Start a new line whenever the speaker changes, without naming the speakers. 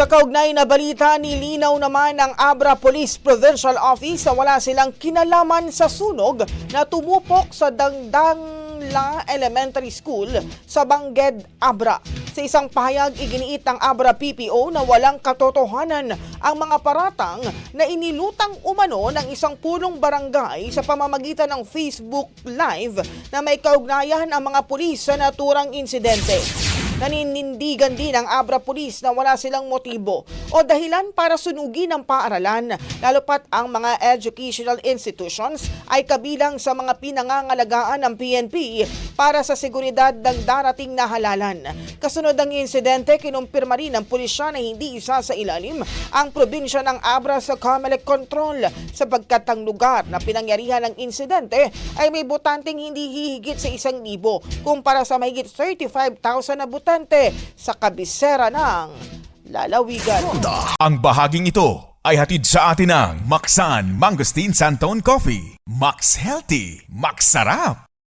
Sa kaugnay na balita, nilinaw naman ng Abra Police Provincial Office na wala silang kinalaman sa sunog na tumupok sa Dangdangla Elementary School sa Bangged, Abra. Sa isang pahayag, iginiit ng Abra PPO na walang katotohanan ang mga paratang na inilutang umano ng isang punong barangay sa pamamagitan ng Facebook Live na may kaugnayan ang mga pulis sa naturang insidente. Naninindigan din ang Abra Police na wala silang motibo o dahilan para sunugin ang paaralan, lalo pat ang mga educational institutions ay kabilang sa mga pinangangalagaan ng PNP para sa seguridad ng darating na halalan. Kasunod ng insidente, kinumpirma rin ng pulisya na hindi isa sa ilalim ang probinsya ng Abra sa COMELEC control sapagkat ang lugar na pinangyarihan ng insidente ay may botanteng hindi hihigit sa 1,000 kumpara sa mahigit 35,000 na botante sa kabisera ng lalawigan.
Ang bahaging ito ay hatid sa atin ng Maxan Mangosteen Santon Coffee. Max Healthy, Max Sarap.